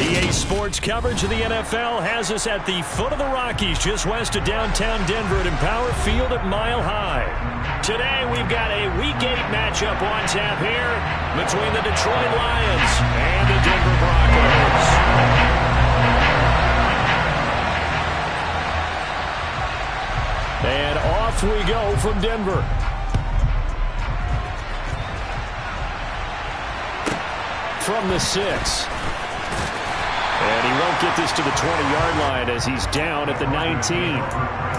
EA Sports coverage of the NFL has us at the foot of the Rockies, just west of downtown Denver at Empower Field at Mile High. Today, we've got a Week 8 matchup on tap here between the Detroit Lions and the Denver Broncos. And off we go from Denver. From the 6. And he won't get this to the 20-yard line as he's down at the 19.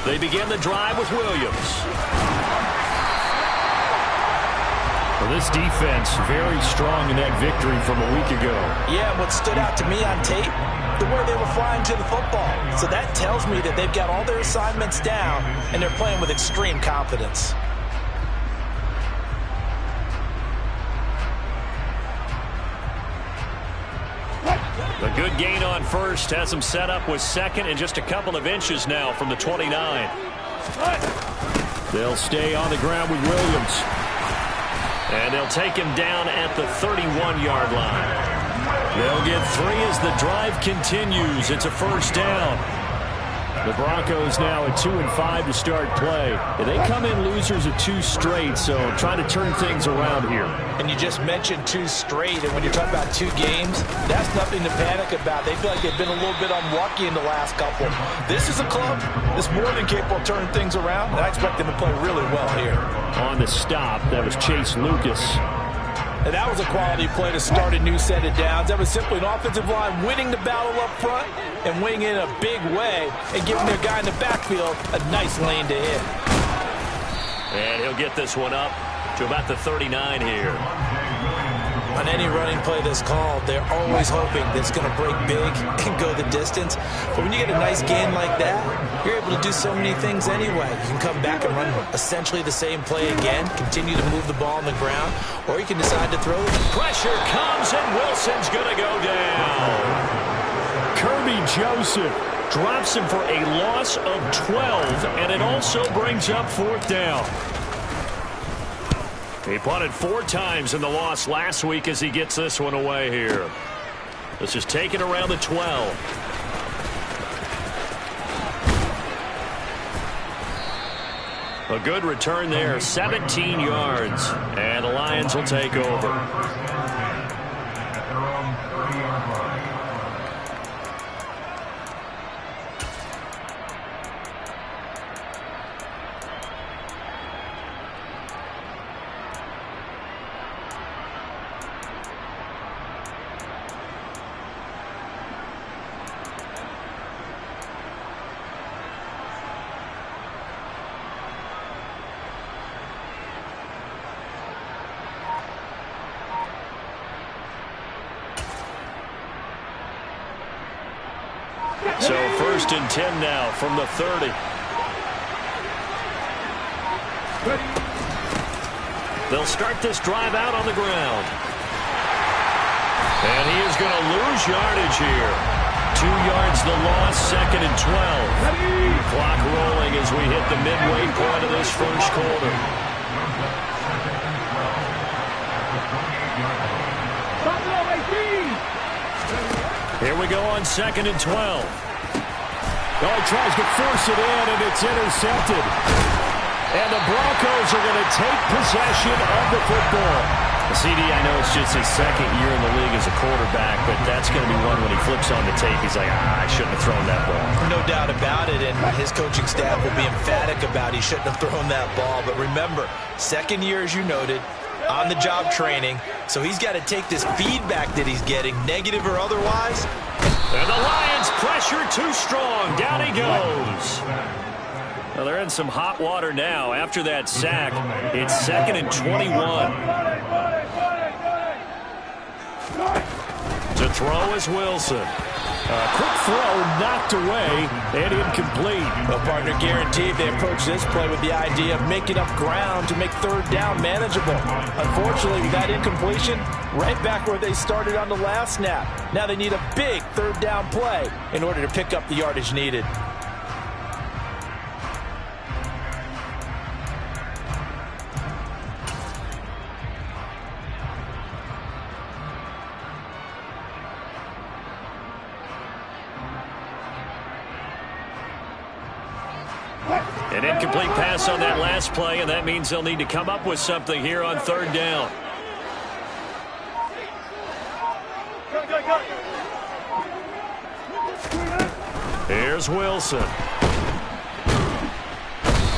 They begin the drive with Williams. Well, this defense very strong in that victory from a week ago. Yeah, what stood out to me on tape, the way they were flying to the football. So that tells me that they've got all their assignments down, and they're playing with extreme confidence. A good gain on first has them set up with second and just a couple of inches now from the 29. They'll stay on the ground with Williams. And they'll take him down at the 31-yard line. They'll get 3 as the drive continues. It's a first down. The Broncos now at 2-5 to start play. They come in losers of 2 straight, so trying to turn things around here. And you just mentioned 2 straight, and when you're talking about 2 games, that's nothing to panic about. They feel like they've been a little bit unlucky in the last couple. This is a club that's more than capable of turning things around, and I expect them to play really well here. On the stop, that was Chase Lucas. And that was a quality play to start a new set of downs. That was simply an offensive line winning the battle up front and winning in a big way and giving their guy in the backfield a nice lane to hit. And he'll get this one up to about the 39 here. On any running play that's called, they're always hoping that it's going to break big and go the distance. But when you get a nice gain like that, you're able to do so many things anyway. You can come back and run essentially the same play again, continue to move the ball on the ground, or you can decide to throw it. Pressure comes, and Wilson's going to go down. Kirby Joseph drops him for a loss of 12, and it also brings up 4th down. He punted 4 times in the loss last week as he gets this one away here. This is taken around the 12. A good return there, 17 yards, and the Lions will take over. So 1st and 10 now from the 30. They'll start this drive out on the ground. And he is going to lose yardage here. 2 yards the loss, 2nd and 12. Clock rolling as we hit the midway point of this first quarter. Here we go on 2nd and 12. Oh, he tries to force it in, and it's intercepted. And the Broncos are going to take possession of the football. CD, I know it's just his 2nd year in the league as a quarterback, but that's going to be one when he flips on the tape. He's like, I shouldn't have thrown that ball. No doubt about it, and his coaching staff will be emphatic about he shouldn't have thrown that ball. But remember, 2nd year, as you noted, on-the-job training, so he's got to take this feedback that he's getting, negative or otherwise, and And the Lions pressure too strong. Down he goes. Well, they're in some hot water now. After that sack, it's 2nd and 21. To throw is Wilson. Quick throw knocked away and incomplete. Well, partner, guaranteed they approach this play with the idea of making up ground to make 3rd down manageable. Unfortunately, with that incompletion, right back where they started on the last snap. Now they need a big 3rd down play in order to pick up the yardage needed. An incomplete pass on that last play, and that means they'll need to come up with something here on 3rd down. Here's Wilson.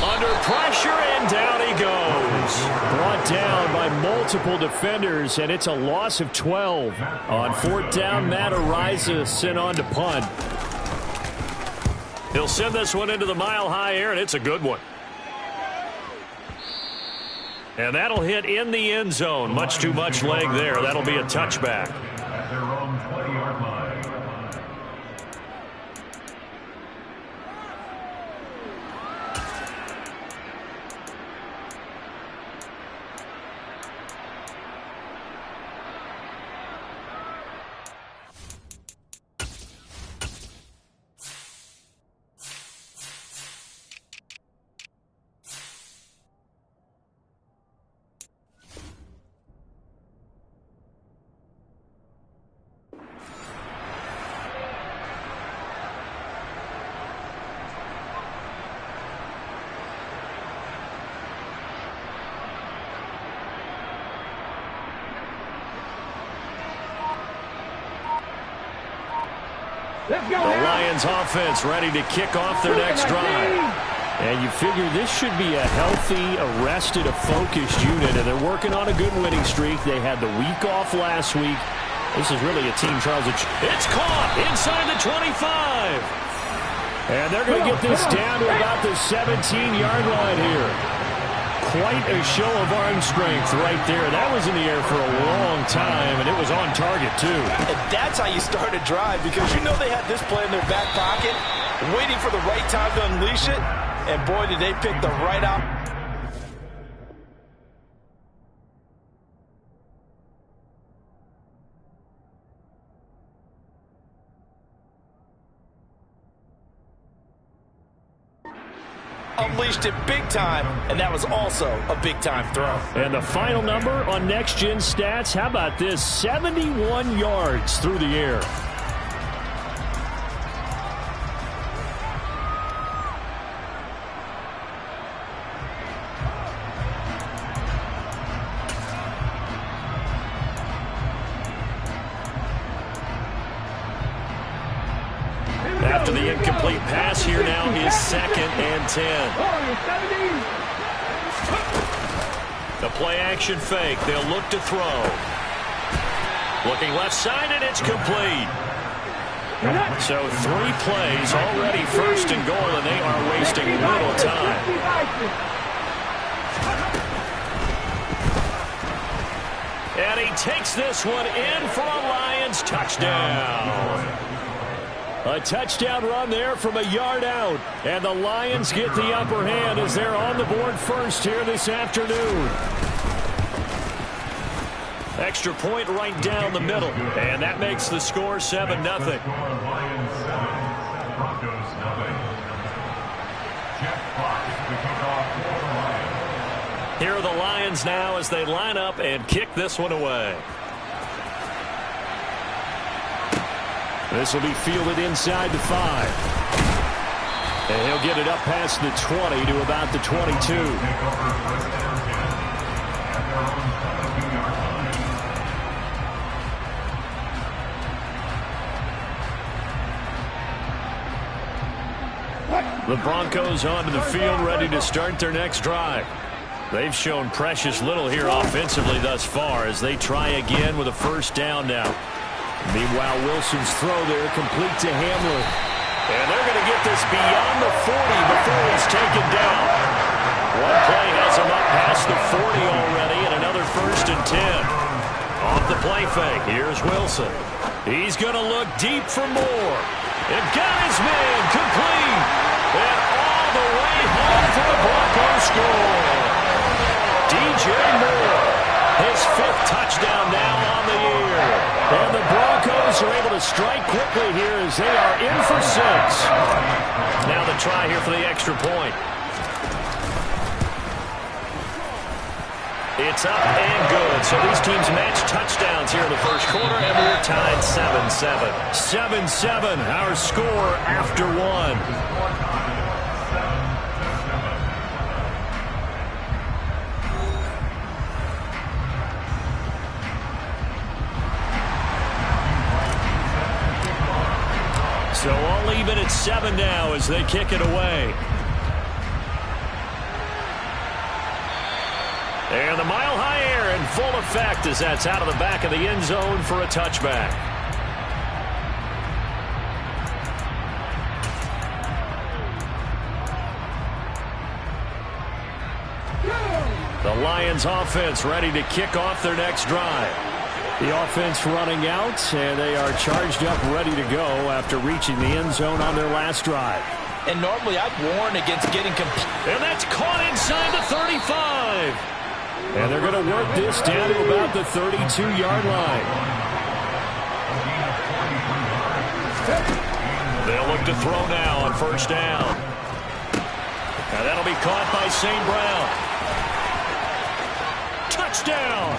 Under pressure, and down he goes. Brought down by multiple defenders, and it's a loss of 12. On 4th down, Matt Ariza sent on to punt. He'll send this one into the mile-high air, and it's a good one. And that'll hit in the end zone. Much too much leg there. That'll be a touchback. At their own 20-yard line. The Lions offense ready to kick off their next drive. And you figure this should be a healthy, arrested, a focused unit, and they're working on a good winning streak. They had the week off last week. This is really a team, Charles. It's caught inside the 25. And they're going to get this down to about the 17-yard line here. Quite a show of arm strength right there. That was in the air for a long time, and it was on target, too. And that's how you start a drive, because you know they had this play in their back pocket, waiting for the right time to unleash it. And, boy, did they pick the right out. Unleashed it big time, and that was also a big-time throw. And the final number on Next Gen Stats, how about this? 71 yards through the air. After the incomplete pass, here now is 2nd and 10. The play-action fake. They'll look to throw. Looking left side, and it's complete. So 3 plays already, 1st and goal, and they are wasting little time. And he takes this one in for a Lions touchdown. A touchdown run there from a yard out. And the Lions get the upper hand as they're on the board first here this afternoon. Extra point right down the middle. And that makes the score 7-0. Lions 7, Broncos 0. Jeff Fox to kick off for the Lions. Here are the Lions now as they line up and kick this one away. This will be fielded inside the 5. And he'll get it up past the 20 to about the 22. The Broncos onto the field, ready to start their next drive. They've shown precious little here offensively thus far as they try again with a 1st down now. Meanwhile, Wilson's throw there complete to Hamler. And they're going to get this beyond the 40 before he's taken down. One play has him up past the 40 already, and another 1st and 10. Off the play fake, here's Wilson. He's going to look deep for more. And got his man complete. And all the way home for the Broncos score. DJ Moore, his 5th touchdown now on the year. And the Broncos are able to strike quickly here as they are in for 6. Now the try here for the extra point. It's up and good. So these teams match touchdowns here in the first quarter, and we're tied 7-7. 7-7, our score after 1. So all even at 7 now as they kick it away. And the mile-high air in full effect as that's out of the back of the end zone for a touchback. The Lions offense ready to kick off their next drive. The offense running out, and they are charged up, ready to go after reaching the end zone on their last drive. And normally I'd warn against getting complete. And that's caught inside the 35. And they're going to work this down to about the 32-yard line. They'll look to throw now on 1st down. Now that'll be caught by St. Brown. Touchdown!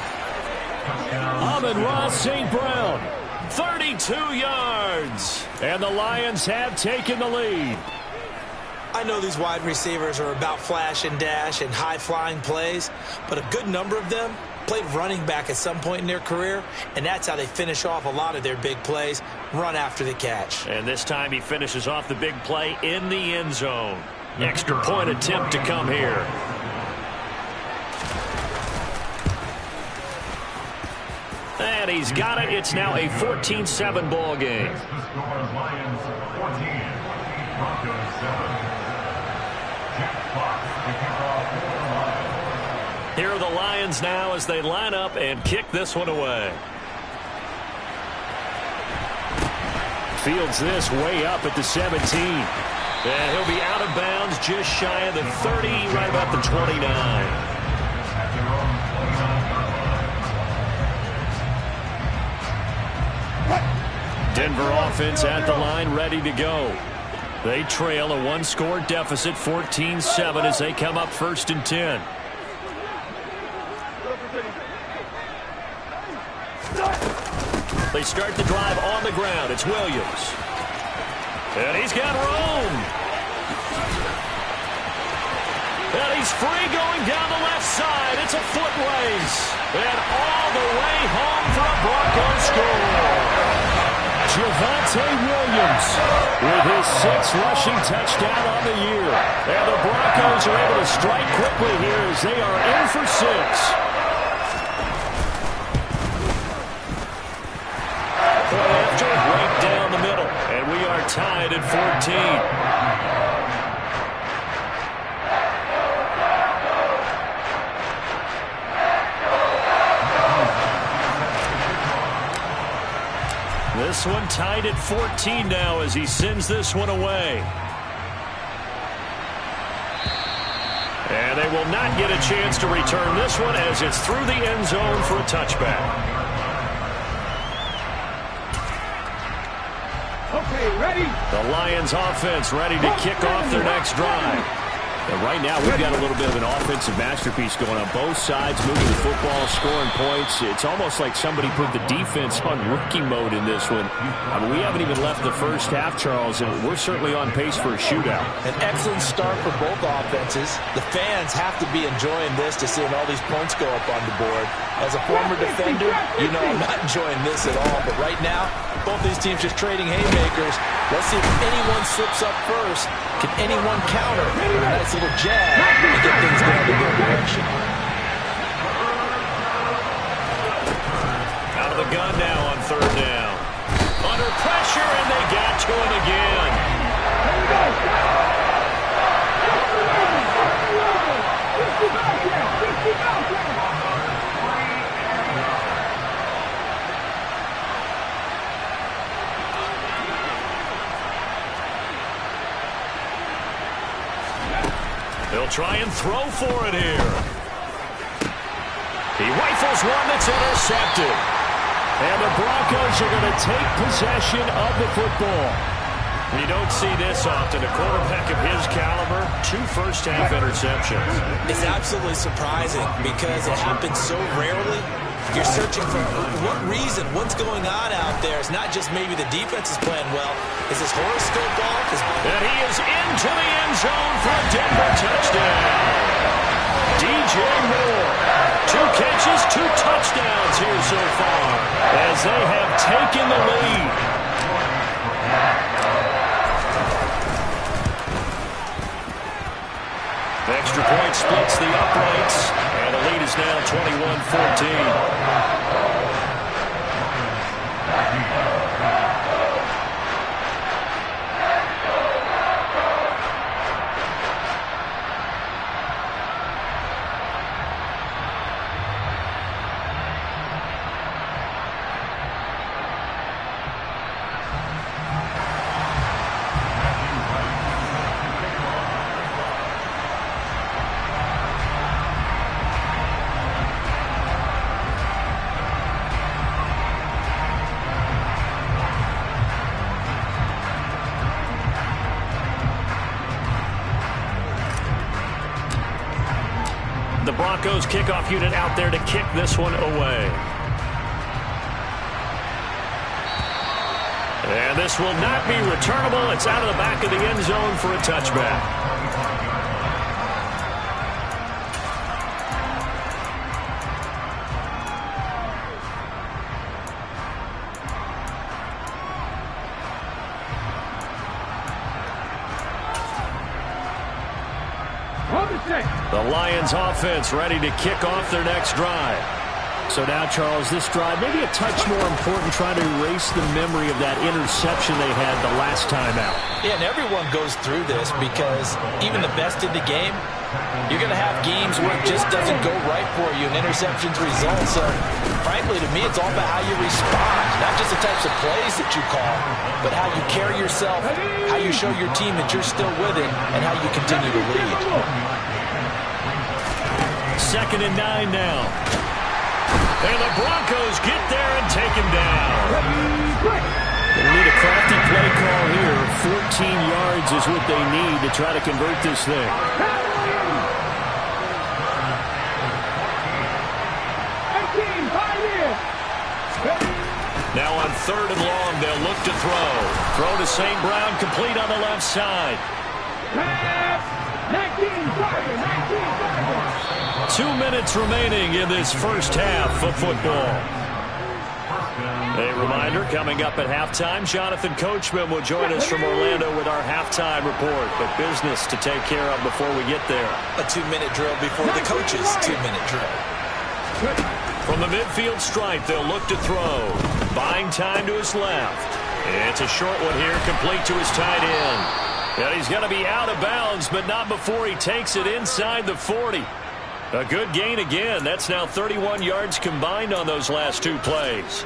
Amon-Ra St. Brown, 32 yards. And the Lions have taken the lead. I know these wide receivers are about flash and dash and high-flying plays, but a good number of them played running back at some point in their career, and that's how they finish off a lot of their big plays, run after the catch. And this time he finishes off the big play in the end zone. Extra point attempt to come here. And he's got it. It's now a 14-7 ball game. Lions 14, Broncos 7. Here are the Lions now as they line up and kick this one away. Fields this way up at the 17. And he'll be out of bounds just shy of the 30, right about the 29. Denver offense at the line, ready to go. They trail a 1-score deficit, 14-7, as they come up 1st and 10. They start the drive on the ground. It's Williams. And he's got room. And he's free going down the left side. It's a foot race. And all the way home for a Broncos score. Javonte Williams with his 6th rushing touchdown on the year. And the Broncos are able to strike quickly here as they are in for 6. Point after, right down the middle. And we are tied at 14. This one tied at 14 now as he sends this one away. And they will not get a chance to return this one as it's through the end zone for a touchback. Okay, ready? The Lions offense ready to kick off their next drive. And right now, we've got a little bit of an offensive masterpiece going on. Both sides moving the football, scoring points. It's almost like somebody put the defense on rookie mode in this one. I mean, we haven't even left the first half, Charles, and we're certainly on pace for a shootout. An excellent start for both offenses. The fans have to be enjoying this to seeing all these points go up on the board. As a former defender, you know I'm not enjoying this at all. But right now, both these teams just trading haymakers. Let's see if anyone slips up first. Can anyone counter? A nice little jab and get things going in their direction. Out of the gun now on 3rd down. Under pressure, and they got to him again. They'll try and throw for it here. He rifles one that's intercepted. And the Broncos are going to take possession of the football. You don't see this often. A quarterback of his caliber, 2 first-half interceptions. It's absolutely surprising because it happens so rarely. You're searching for what reason, what's going on out there. It's not just maybe the defense is playing well. Is his horoscope off? And he is into the end zone for a Denver touchdown. DJ Moore, 2 catches, 2 touchdowns here so far as they have taken the lead. The extra point splits the uprights, and the lead is now 21-14. The Broncos kickoff unit out there to kick this one away. And this will not be returnable. It's out of the back of the end zone for a touchback. The Lions offense ready to kick off their next drive. So now, Charles, this drive maybe a touch more important, trying to erase the memory of that interception they had the last time out. Yeah, and everyone goes through this because even the best in the game, you're going to have games where it just doesn't go right for you and interceptions result. So, frankly, to me, it's all about how you respond, not just the types of plays that you call, but how you carry yourself, how you show your team that you're still with it, and how you continue to lead. 2nd and 9 now. And the Broncos get there and take him down. They need a crafty play call here. 14 yards is what they need to try to convert this thing. Now on 3rd and long, they'll look to throw. Throw to St. Brown, complete on the left side. 2 minutes remaining in this first half of football. A reminder, coming up at halftime, Jonathan Coachman will join us from Orlando with our halftime report. But business to take care of before we get there. A 2-minute drill before the coach's 2-minute drill. From the midfield stripe, they'll look to throw. Buying time to his left. It's a short one here, complete to his tight end. And he's going to be out of bounds, but not before he takes it inside the 40. A good gain again. That's now 31 yards combined on those last 2 plays.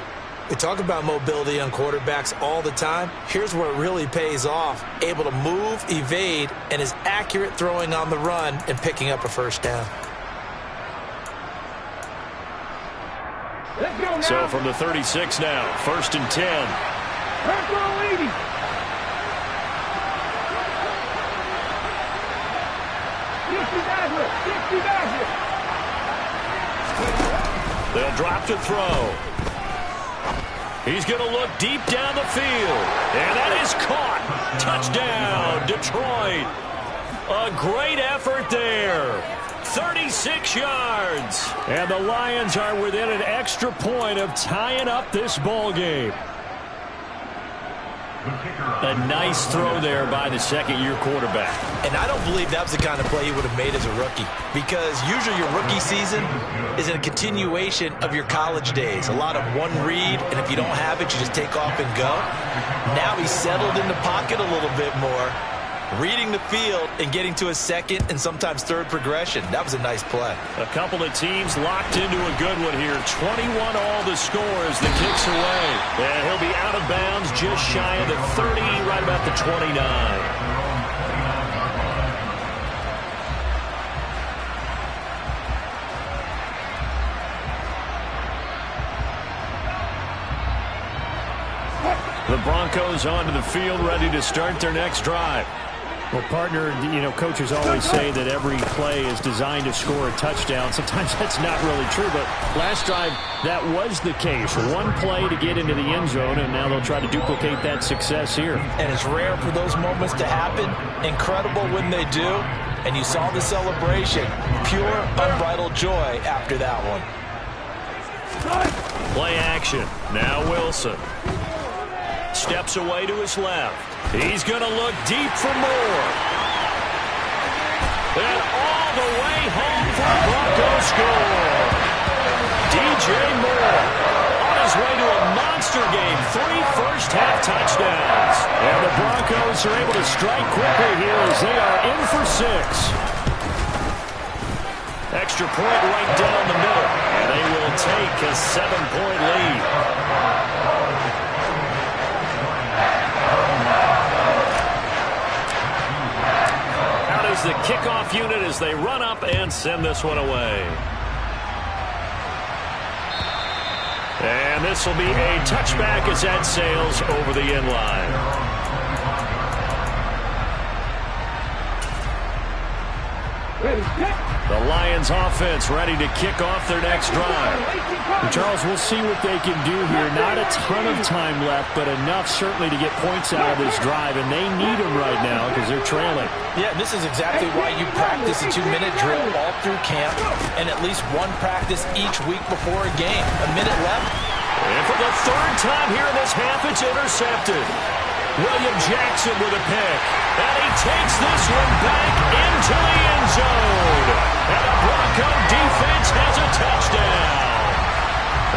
We talk about mobility on quarterbacks all the time. Here's where it really pays off. Able to move, evade, and is accurate throwing on the run and picking up a first down. So from the 36 now, 1st and 10. They'll drop to throw. He's going to look deep down the field. And that is caught. Touchdown, Detroit. A great effort there. 36 yards. And the Lions are within an extra point of tying up this ball game. A nice throw there by the second-year quarterback. And I don't believe that was the kind of play he would have made as a rookie, because usually your rookie season is a continuation of your college days. A lot of one read, and if you don't have it, you just take off and go. Now he's settled in the pocket a little bit more, reading the field and getting to a second and sometimes third progression. That was a nice play. A couple of teams locked into a good one here. 21 all the score as the kick's away. And he'll be out of bounds just shy of the 30, right about the 29. The Broncos onto the field, ready to start their next drive. Well, partner, coaches always say that every play is designed to score a touchdown. Sometimes that's not really true, but last drive, that was the case. One play to get into the end zone, and now they'll try to duplicate that success here. And it's rare for those moments to happen. Incredible when they do. And you saw the celebration. Pure, unbridled joy after that one. Play action. Now Wilson. Steps away to his left. He's going to look deep for more. And all the way home for the Broncos score. DJ Moore on his way to a monster game. 3 first-half touchdowns. And the Broncos are able to strike quickly here as they are in for 6. Extra point right down the middle. And they will take a 7-point lead. The kickoff unit as they run up and send this one away. And this will be a touchback as that sails over the end line. The Lions offense ready to kick off their next drive. And Charles, we'll see what they can do here. Not a ton of time left, but enough certainly to get points out of this drive, and they need them right now because they're trailing. Yeah, this is exactly why you practice a 2-minute drill all through camp and at least one practice each week before a game. A minute left. And for the third time here in this half, it's intercepted. William Jackson with a pick. And he takes this one back into the end zone. And the Bronco defense has a touchdown.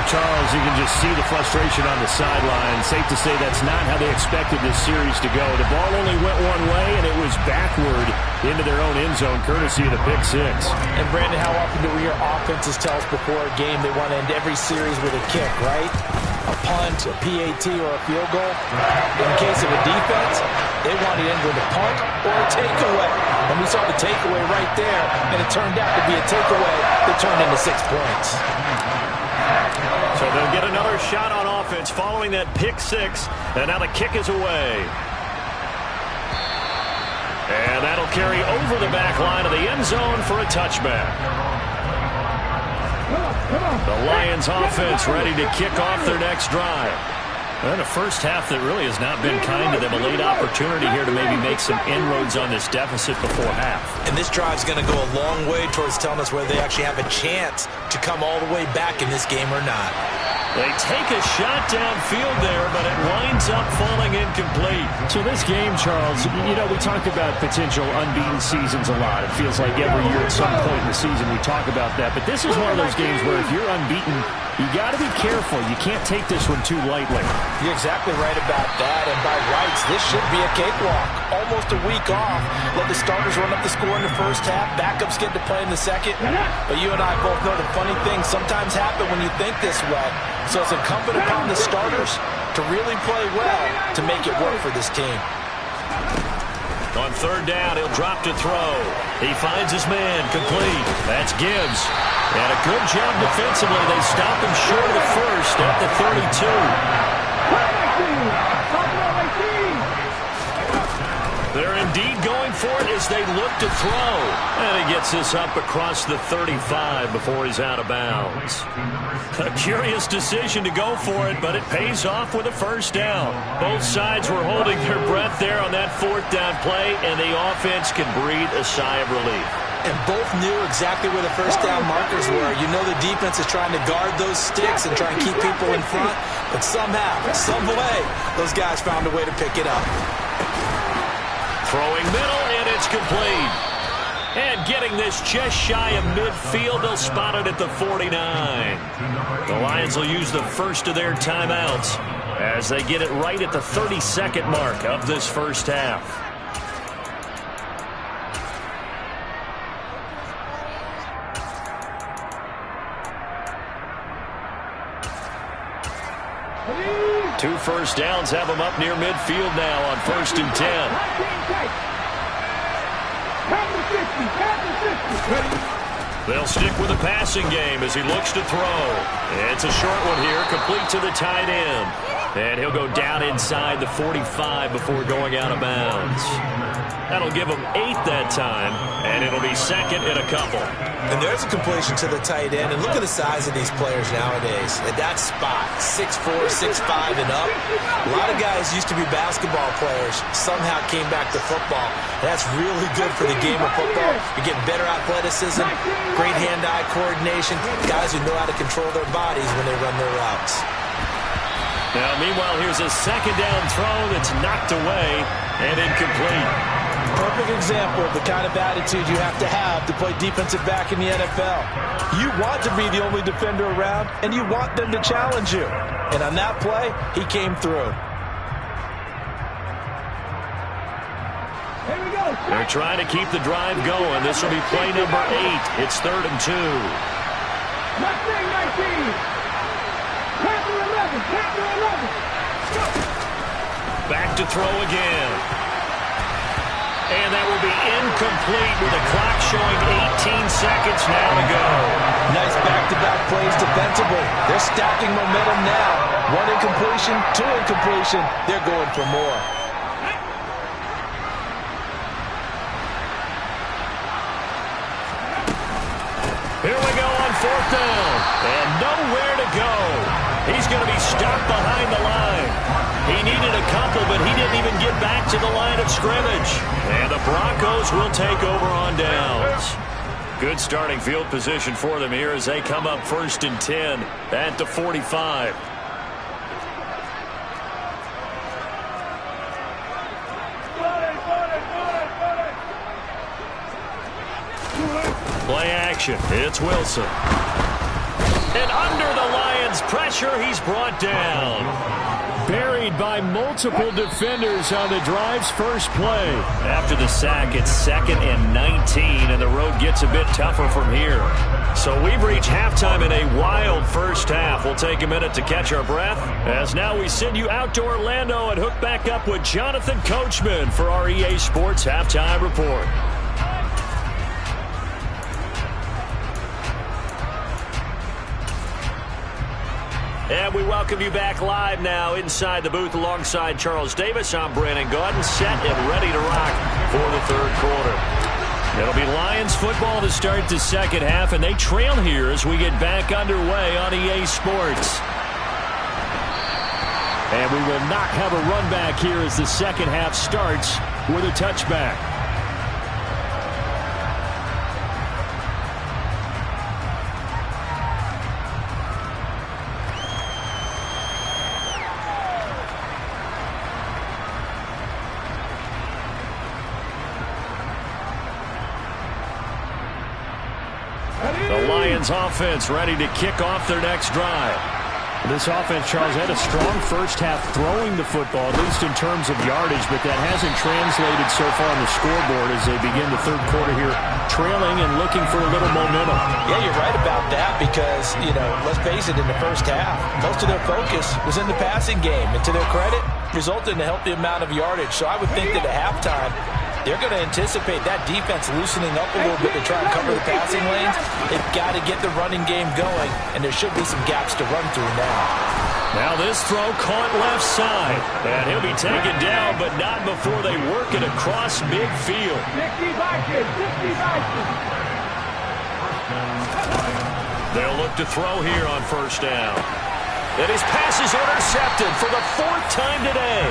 Charles, you can just see the frustration on the sideline. Safe to say that's not how they expected this series to go. The ball only went one way, and it was backward into their own end zone, courtesy of the pick 6. And, Brandon, how often do we hear offenses tell us before a game they want to end every series with a kick, right? A punt, a PAT, or a field goal. In the case of a defense, they want to end with a punt or a takeaway. And we saw the takeaway right there, and it turned out to be a takeaway that turned into 6 points. So they'll get another shot on offense following that pick 6, and now the kick is away. And that'll carry over the back line of the end zone for a touchback. The Lions offense ready to kick off their next drive. And a first half that really has not been kind to them. A late opportunity here to maybe make some inroads on this deficit before half. And this drive's going to go a long way towards telling us whether they actually have a chance to come all the way back in this game or not. They take a shot downfield there, but it winds up falling incomplete. So this game, Charles, we talked about potential unbeaten seasons a lot. It feels like every year at some point in the season we talk about that. But this is one of those games where if you're unbeaten, you got to be careful. You can't take this one too lightly. You're exactly right about that. And by rights, this should be a cakewalk. Almost a week off. Let the starters run up the score in the first half. Backups get to play in the second. But you and I both know the funny things sometimes happen when you think this way. So it's incumbent upon the starters to really play well to make it work for this team. On third down, he'll drop to throw. He finds his man complete. That's Gibbs. And a good job defensively. They stop him short of the first at the 32. They're indeed going for it as they look to throw. And he gets this up across the 35 before he's out of bounds. A curious decision to go for it, but it pays off with a first down. Both sides were holding their breath there on that fourth down play, and the offense can breathe a sigh of relief. And both knew exactly where the first down markers were. You know the defense is trying to guard those sticks and try and keep people in front. But somehow, some way, those guys found a way to pick it up. Throwing middle, and it's complete. And getting this just shy of midfield, they'll spot it at the 49. The Lions will use the first of their timeouts as they get it right at the 32nd mark of this first half. Two first downs have them up near midfield now on 1st and 10. They'll stick with the passing game as he looks to throw. It's a short one here, complete to the tight end. And he'll go down inside the 45 before going out of bounds. That'll give him 8 that time, and it'll be second and a couple. And there's a completion to the tight end. And look at the size of these players nowadays. At that spot, 6'4", 6'5", and up. A lot of guys used to be basketball players, somehow came back to football. That's really good for the game of football. You're getting better athleticism, great hand-eye coordination, guys who know how to control their bodies when they run their routes. Now, meanwhile, here's a second down throw that's knocked away and incomplete. Perfect example of the kind of attitude you have to play defensive back in the NFL. You want to be the only defender around, and you want them to challenge you. And on that play, he came through. They're trying to keep the drive going. This will be play number 8. It's 3rd and 2. Back to throw again. And that will be incomplete with the clock showing 18 seconds now to go. Nice back-to-back plays defensively. They're stacking momentum now. 1 incompletion, 2 incompletion. They're going for more. Here we go on 4th down. And nowhere to go. He's going to be stopped behind the line. He needed a couple, but he didn't even get back to the line of scrimmage. And the Broncos will take over on downs. Good starting field position for them here as they come up 1st and 10 at the 45. Play action. It's Wilson. And under the Lions' pressure, he's brought down. Buried by multiple defenders on the drive's first play. After the sack, it's 2nd and 19, and the road gets a bit tougher from here. So we've reached halftime in a wild first half. We'll take a minute to catch our breath, as now we send you out to Orlando and hook back up with Jonathan Coachman for our EA Sports Halftime Report. And we welcome you back live now inside the booth alongside Charles Davis. I'm Brandon Gaudin, set and ready to rock for the 3rd quarter. It'll be Lions football to start the second half, and they trail here as we get back underway on EA Sports. And we will not have a run back here as the second half starts with a touchback. The Lions offense ready to kick off their next drive. This offense, Charles, had a strong first half throwing the football, at least in terms of yardage, but that hasn't translated so far on the scoreboard as they begin the 3rd quarter here, trailing and looking for a little momentum. Yeah, you're right about that because, let's face it, in the first half, most of their focus was in the passing game. And to their credit, resulted in a healthy amount of yardage. So I would think that at halftime, they're going to anticipate that defense loosening up a little bit to try and cover the passing lanes. They've got to get the running game going, and there should be some gaps to run through now. Now this throw caught left side, and he'll be taken down, but not before they work it across midfield. They'll look to throw here on 1st down. And his pass is intercepted for the 4th time today.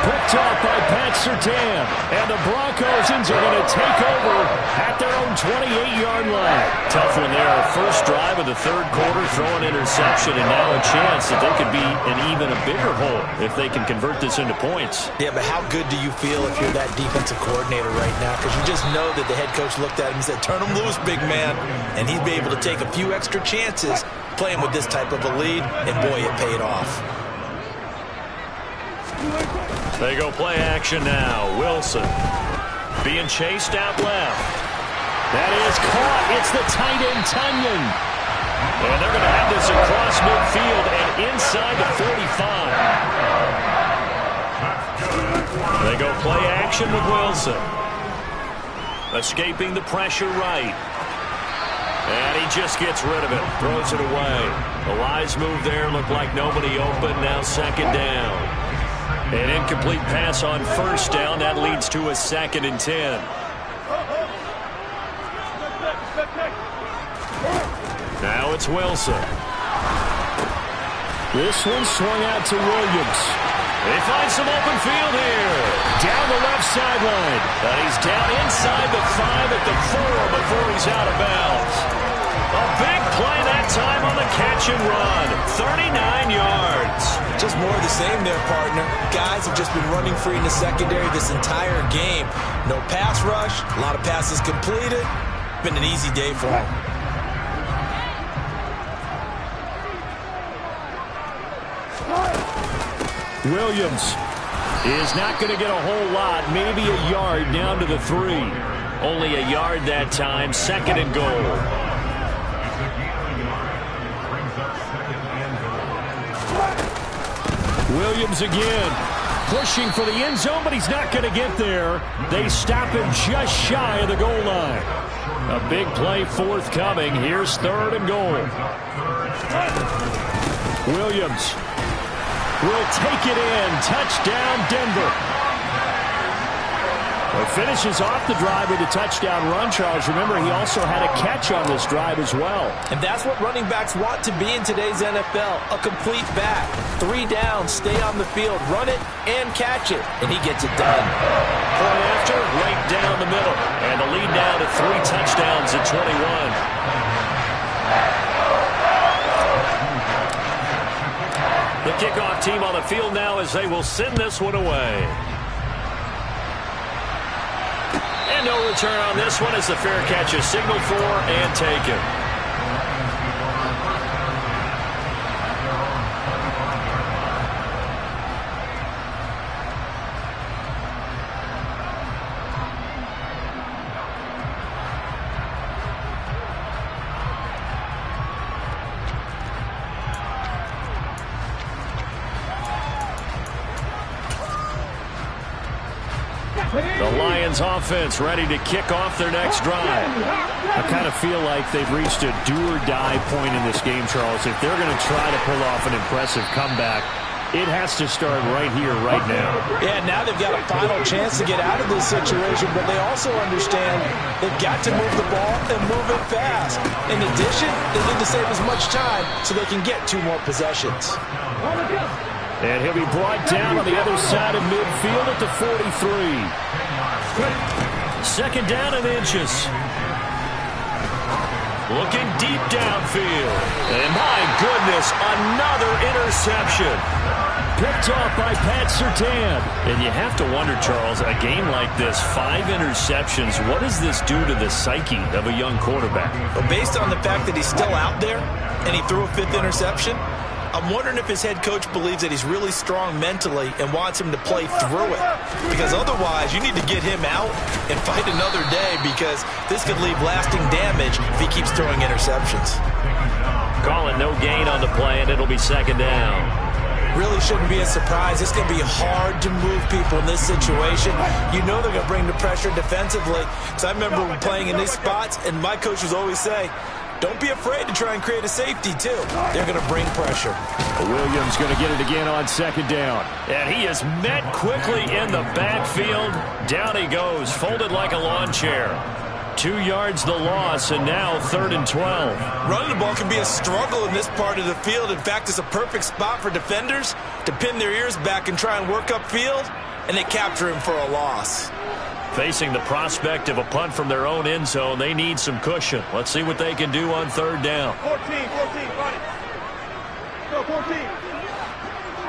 Picked off by Pat Surtain. And the Broncos are going to take over at their own 28-yard line. Tough one there. First drive of the 3rd quarter, throwing interception, and now a chance that they could be in even a bigger hole if they can convert this into points. Yeah, but how good do you feel if you're that defensive coordinator right now? Because you just know that the head coach looked at him and said, turn him loose, big man. And he'd be able to take a few extra chances playing with this type of a lead, and boy, it paid off. They go play action now. Wilson being chased out left. That is caught. It's the tight end, Tunyon. And they're going to have this across midfield and inside the 45. They go play action with Wilson. Escaping the pressure right. And he just gets rid of it. Throws it away. The wise move there. Looked like nobody open. Now 2nd down. An incomplete pass on 1st down. That leads to a 2nd and 10. Now it's Wilson. This one swung out to Williams. They find some open field here. Down the left sideline. But he's down inside the 5 at the 4 before he's out of bounds. A big play that time on the catch and run. 39 yards. Just more of the same there, partner. Guys have just been running free in the secondary this entire game. No pass rush. A lot of passes completed. Been an easy day for him. Williams is not going to get a whole lot. Maybe a yard down to the 3. Only a yard that time. 2nd and goal. Williams again, pushing for the end zone, but he's not going to get there. They stop him just shy of the goal line. A big play forthcoming. Here's 3rd and goal. Williams will take it in. Touchdown, Denver. Well, finishes off the drive with a touchdown run, Charles. Remember, he also had a catch on this drive as well. And that's what running backs want to be in today's NFL, a complete back. 3 down, stay on the field, run it, and catch it. And he gets it done. Point after, right down the middle. And the lead down to 3 touchdowns at 21. The kickoff team on the field now as they will send this one away. And no return on this one as the fair catch is signaled for and taken. The Lions offense ready to kick off their next drive. I kind of feel like they've reached a do-or-die point in this game, Charles. If they're going to try to pull off an impressive comeback, it has to start right here, right now. Yeah, now they've got a final chance to get out of this situation, but they also understand they've got to move the ball and move it fast. In addition, they need to save as much time so they can get 2 more possessions. And he'll be brought down on the other side of midfield at the 43. 2nd down and inches. Looking deep downfield. And my goodness, another interception. Picked off by Pat Surtain. And you have to wonder, Charles, a game like this, 5 interceptions, what does this do to the psyche of a young quarterback? Well, based on the fact that he's still out there and he threw a 5th interception, I'm wondering if his head coach believes that he's really strong mentally and wants him to play through it. Because otherwise, you need to get him out and fight another day, because this could leave lasting damage if he keeps throwing interceptions. Call it no gain on the play, and it'll be 2nd down. Really shouldn't be a surprise. It's going to be hard to move people in this situation. You know they're going to bring the pressure defensively. Because I remember playing in these spots, and my coach would always say, don't be afraid to try and create a safety, too. They're going to bring pressure. Williams going to get it again on 2nd down. And he is met quickly in the backfield. Down he goes, folded like a lawn chair. 2 yards the loss, and now 3rd and 12. Running the ball can be a struggle in this part of the field. In fact, it's a perfect spot for defenders to pin their ears back and try and work upfield, and they capture him for a loss. Facing the prospect of a punt from their own end zone, they need some cushion. Let's see what they can do on 3rd down. 14, buddy. Go, 14.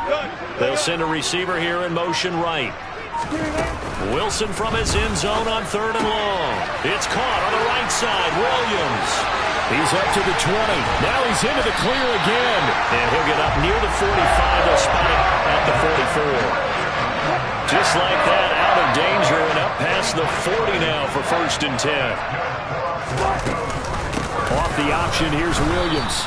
Good. They'll send a receiver here in motion right. Wilson from his end zone on 3rd and long. It's caught on the right side. Williams. He's up to the 20. Now he's into the clear again. And he'll get up near the 45. They'll spot it at the 44. Just like that, out of danger and up past the 40 now for 1st and 10. Off the option, here's Williams.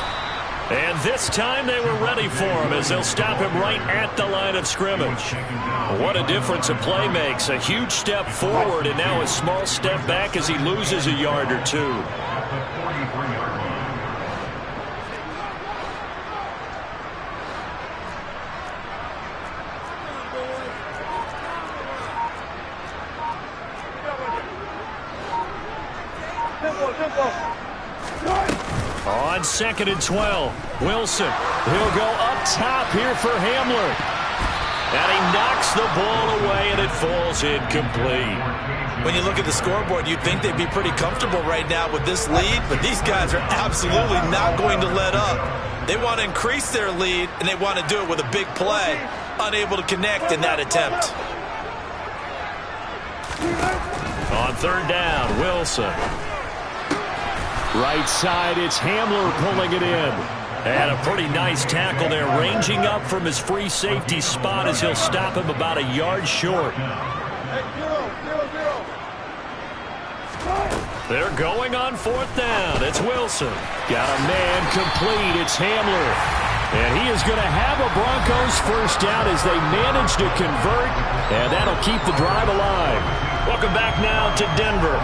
And this time they were ready for him as they'll stop him right at the line of scrimmage. What a difference a play makes. A huge step forward and now a small step back as he loses a yard or two. On 2nd and 12, Wilson. He'll go up top here for Hamler. And he knocks the ball away, and it falls incomplete. When you look at the scoreboard, you'd think they'd be pretty comfortable right now with this lead, but these guys are absolutely not going to let up. They want to increase their lead, and they want to do it with a big play. Unable to connect in that attempt. On 3rd down, Wilson. Right side, it's Hamler pulling it in. And a pretty nice tackle there, ranging up from his free safety spot as he'll stop him about a yard short. They're going on 4th down. It's Wilson. Got a man complete. It's Hamler. And he is going to have a Broncos 1st down as they manage to convert. And that'll keep the drive alive. Welcome back now to Denver.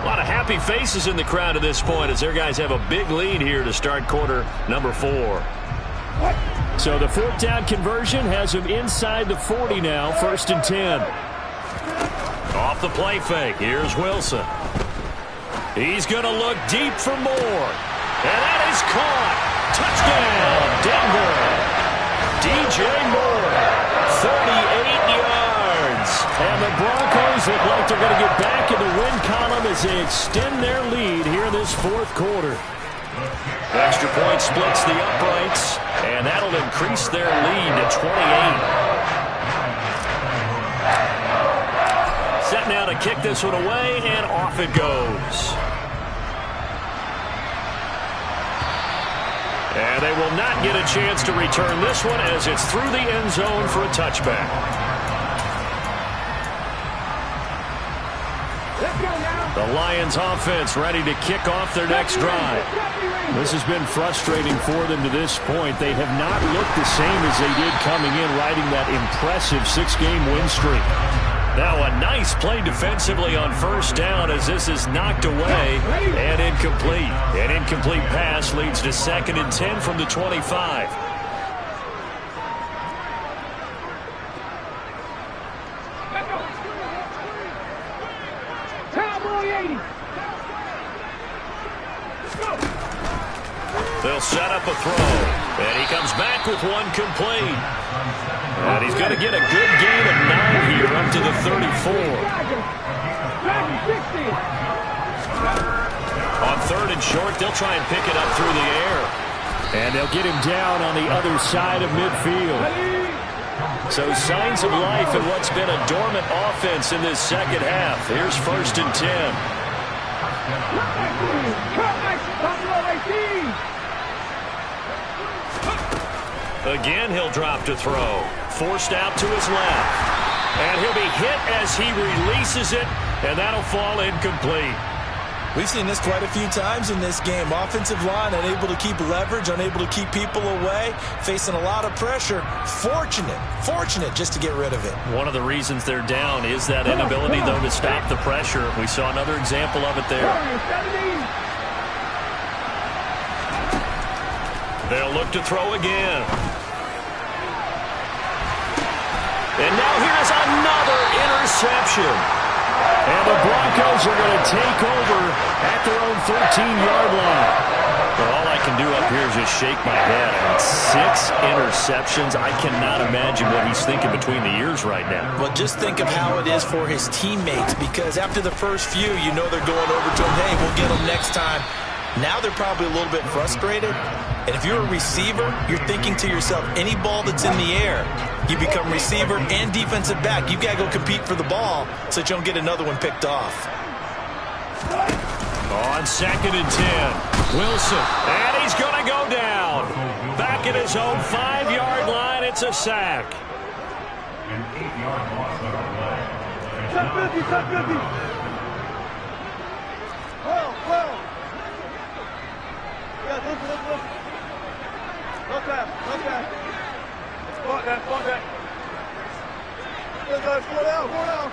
A lot of happy faces in the crowd at this point as their guys have a big lead here to start quarter number 4. So the 4th down conversion has him inside the 40 now, 1st and 10. Off the play fake, here's Wilson. He's going to look deep for more. And that is caught. Touchdown, Denver. DJ Moore, 38 yards. And the Broncos look like they're going to get back in the win column as they extend their lead here in this 4th quarter. Extra point splits the uprights, and that'll increase their lead to 28. Set now to kick this one away, and off it goes. And they will not get a chance to return this one as it's through the end zone for a touchback. The Lions offense ready to kick off their next drive. This has been frustrating for them to this point. They have not looked the same as they did coming in, riding that impressive 6-game win streak. Now a nice play defensively on 1st down as this is knocked away and incomplete. An incomplete pass leads to 2nd and 10 from the 25. They'll set up a throw, and he comes back with one complete. And he's going to get a good gain of 9 here up to the 34. On 3rd and short, they'll try and pick it up through the air. And they'll get him down on the other side of midfield. So signs of life in what's been a dormant offense in this 2nd half. Here's 1st and 10. Again, he'll drop to throw. Forced out to his left. And he'll be hit as he releases it, and that'll fall incomplete. We've seen this quite a few times in this game. Offensive line unable to keep leverage, unable to keep people away, facing a lot of pressure. Fortunate just to get rid of it. One of the reasons they're down is that inability, though, to stop the pressure. We saw another example of it there. They'll look to throw again. And now here's another interception. And the Broncos are going to take over at their own 13-yard line. Well, all I can do up here is just shake my head. I mean, 6 interceptions. I cannot imagine what he's thinking between the ears right now. Well, just think of how it is for his teammates, because after the first few, you know they're going over to him, hey, we'll get them next time. Now they're probably a little bit frustrated. And if you're a receiver, you're thinking to yourself, any ball that's in the air, you become receiver and defensive back. You've got to go compete for the ball so that you don't get another one picked off. On 2nd and 10, Wilson. And he's going to go down. Back at his own 5-yard line, it's a sack. An 8-yard loss on the play. Cut 50. Well. Yeah, listen. No time. Spot that. Four down.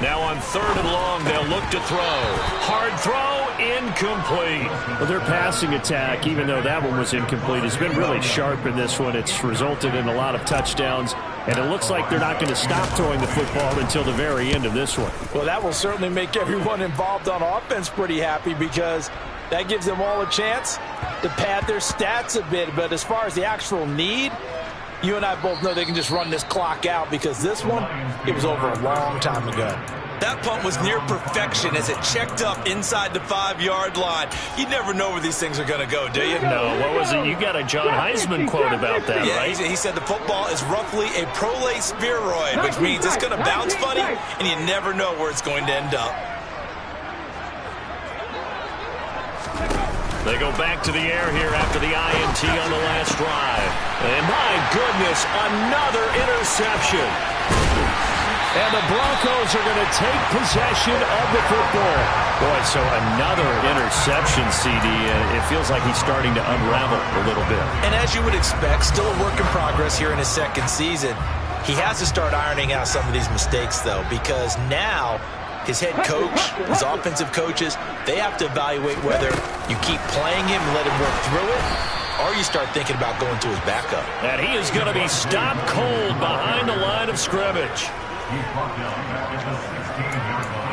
Now on 3rd and long, they'll look to throw. Hard throw, incomplete. Well, their passing attack, even though that one was incomplete, has been really sharp in this one. It's resulted in a lot of touchdowns, and it looks like they're not going to stop throwing the football until the very end of this one. Well, that will certainly make everyone involved on offense pretty happy, because that gives them all a chance to pad their stats a bit. But as far as the actual need, you and I both know they can just run this clock out, because this one, it was over a long time ago. That punt was near perfection as it checked up inside the 5-yard line. You never know where these things are going to go, do you? No, what was it? You got a John Heisman quote about that, yeah, right? He said the football is roughly a prolate spheroid, which means it's going to bounce funny, and you never know where it's going to end up. They go back to the air here after the INT on the last drive. And my goodness, another interception. And the Broncos are going to take possession of the football. Boy, so another interception, CD. It feels like he's starting to unravel a little bit. And as you would expect, still a work in progress here in his 2nd season. He has to start ironing out some of these mistakes, though, because now his head coach, his offensive coaches, they have to evaluate whether you keep playing him and let him work through it, or you start thinking about going to his backup. And he is going to be stopped cold behind the line of scrimmage. He's brought down back at the 16-yard line.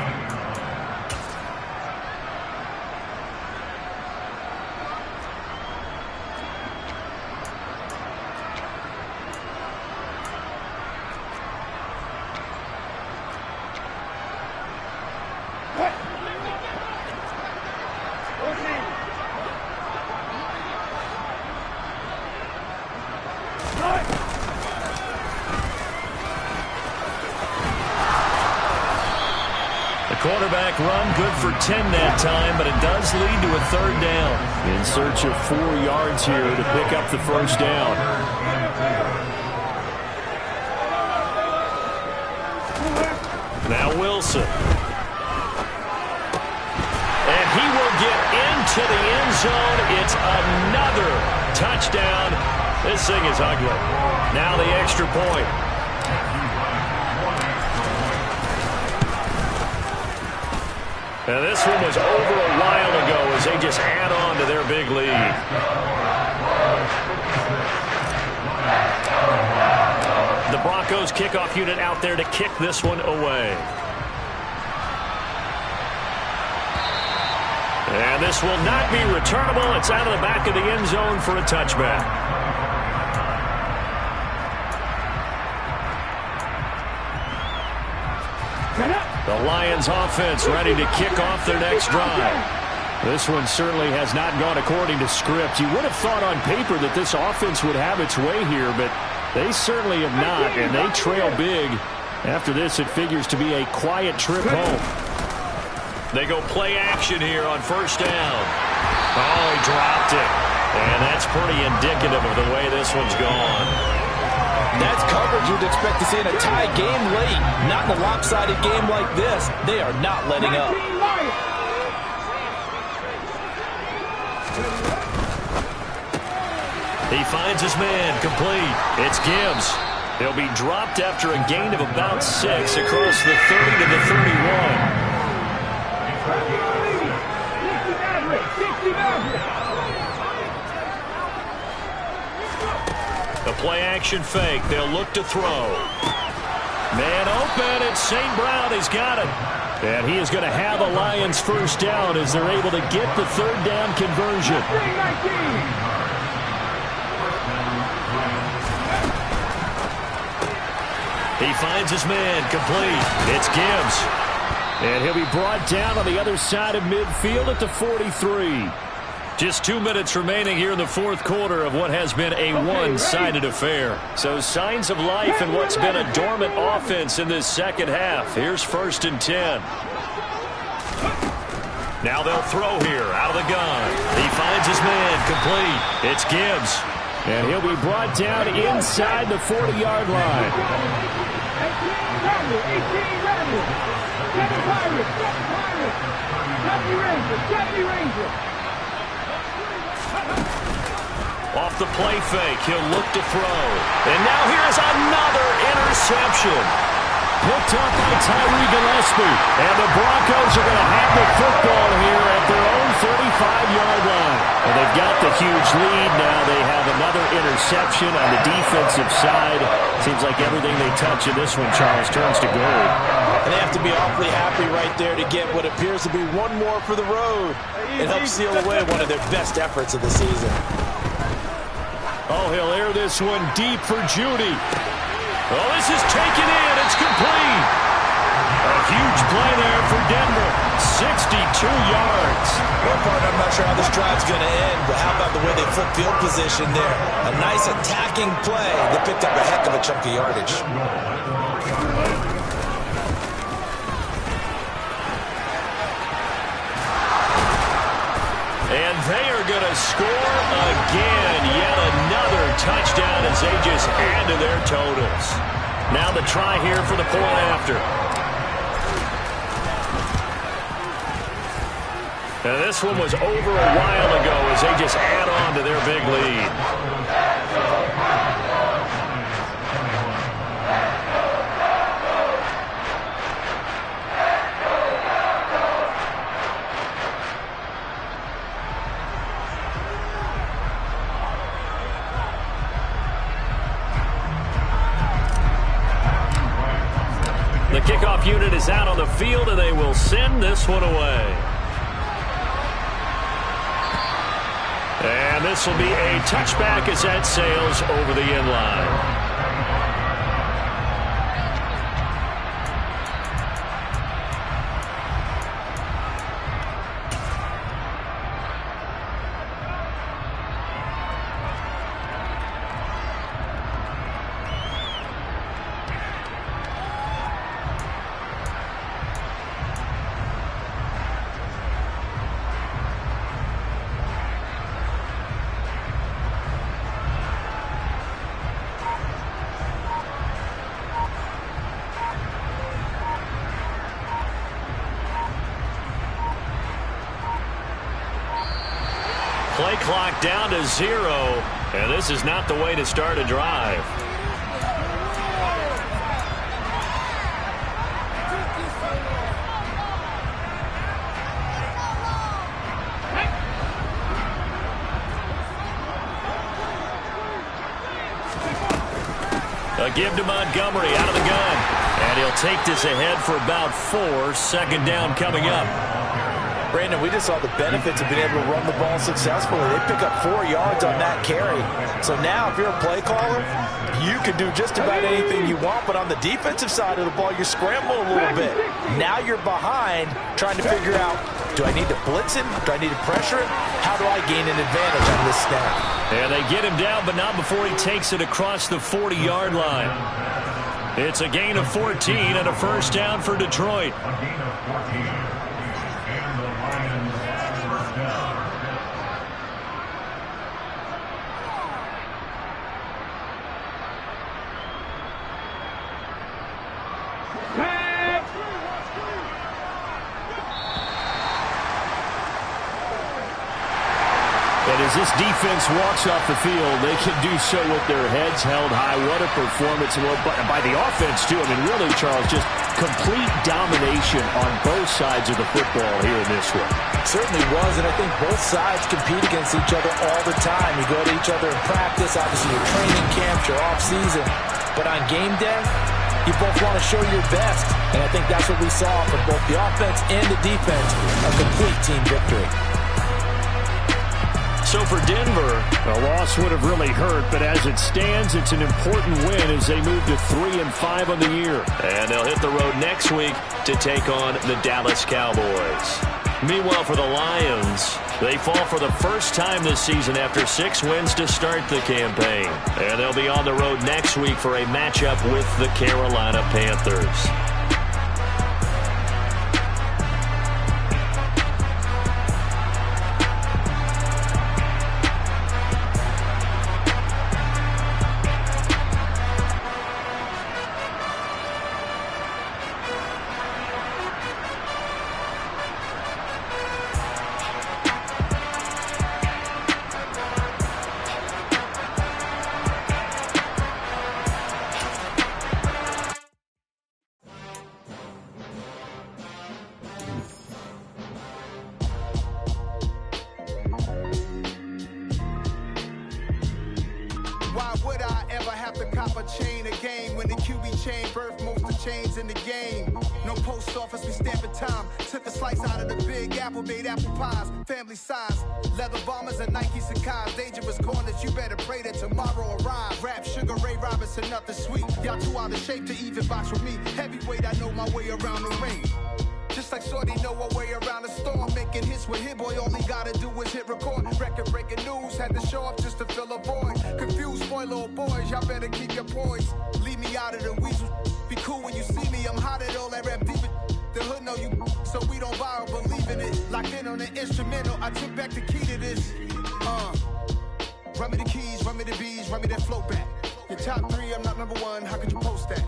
Quarterback run, good for 10 that time, but it does lead to a 3rd down. In search of 4 yards here to pick up the 1st down. Now Wilson. And he will get into the end zone. It's another touchdown. This thing is ugly. Now the extra point. Now this one was over a while ago as they just add on to their big lead. The Broncos kickoff unit out there to kick this one away. And this will not be returnable. It's out of the back of the end zone for a touchback. The Lions offense ready to kick off their next drive. This one certainly has not gone according to script. You would have thought on paper that this offense would have its way here, but they certainly have not, and they trail big. After this, it figures to be a quiet trip home. They go play action here on 1st down. Oh, he dropped it. And that's pretty indicative of the way this one's gone. That's coverage you'd expect to see in a tie game late. Not in a lopsided game like this. They are not letting up. He finds his man, complete. It's Gibbs. He'll be dropped after a gain of about 6 across the 30 to the 31. The play action fake. They'll look to throw. Man open, it's St. Brown. He's got it. And he is going to have a Lions first down as they're able to get the third down conversion. He finds his man complete. It's Gibbs. And he'll be brought down on the other side of midfield at the 43. Just 2 minutes remaining here in the fourth quarter of what has been a one-sided affair. So signs of life in what's been a dormant offense in this second half. Here's 1st and 10. Now they'll throw here out of the gun. He finds his man complete. It's Gibbs. And he'll be brought down inside the 40-yard line. 18 Ranger. Off the play fake, he'll look to throw. And now here's another interception. Picked up by Tyree Gillespie. And the Broncos are going to have the football here at their own 35-yard line. And they've got the huge lead now. They have another interception on the defensive side. Seems like everything they touch in this one, Charles, turns to gold. And they have to be awfully happy right there to get what appears to be one more for the road. It helps seal away one of their best efforts of the season. Oh, he'll air this one deep for Judy. Oh, this is taken in. It's complete. A huge play there for Denver. 62 yards. One part, I'm not sure how this drive's going to end, but how about the way they flip field position there? A nice attacking play that picked up a heck of a chunk of yardage. And they are going to score again. Yet another touchdown as they just add to their totals. Now the try here for the point after. And this one was over a while ago as they just add on to their big lead. The kickoff unit is out on the field, and they will send this one away. And this will be a touchback as that sails over the end line. Play clock down to 0, and this is not the way to start a drive. A give to Montgomery out of the gun, and he'll take this ahead for about 4. Second down coming up. Brandon, we just saw the benefits of being able to run the ball successfully. They pick up 4 yards on that carry. So now if you're a play caller, you can do just about anything you want. But on the defensive side of the ball, you're scrambling a little bit. Now you're behind trying to figure out, do I need to blitz him? Do I need to pressure him? How do I gain an advantage on this snap? And they get him down, but not before he takes it across the 40-yard line. It's a gain of 14 and a first down for Detroit. A gain of 14. And the Lions first down. And as this defense walks off the field, they can do so with their heads held high. What a performance by the offense, too. I mean, really, Charles, just complete domination on both sides of the football here in this one. Certainly was, and I think both sides compete against each other all the time. You go to each other in practice, obviously your training camps, your off-season. But on game day, You both want to show your best, and I think that's what we saw from both the offense and the defense, a complete team victory. So for Denver, a loss would have really hurt, but as it stands, it's an important win as they move to 3-5 on the year. and they'll hit the road next week to take on the Dallas Cowboys. Meanwhile, for the Lions, they fall for the first time this season after 6 wins to start the campaign. And they'll be on the road next week for a matchup with the Carolina Panthers. Why would I ever have to cop a chain a game when the QB chain birthed most of chains in the game? No post office, we stamping time. Took a slice out of the big apple, made apple pies, family size. Leather bombers and Nike Sacai's. Dangerous corners, you better pray that tomorrow arrive. Rap, Sugar Ray Robinson, nothing sweet. Y'all too out of shape to even box with me. Heavyweight, I know my way around the ring. Just like Shorty know a way around the storm. Making hits with Hit Boy, all he gotta do is hit record. Record-breaking news, had to show up just to fill a void. Confused, spoiled little boys, y'all better keep your poise. Leave me out of the weasel. Be cool when you see me, I'm hot at all that rap deep. The hood know you, so we don't borrow, believe in it. Locked in on the instrumental, I took back the key to this. Run me the keys, run me the bees, run me that flow back. Your top 3, I'm not number 1, how could you post that?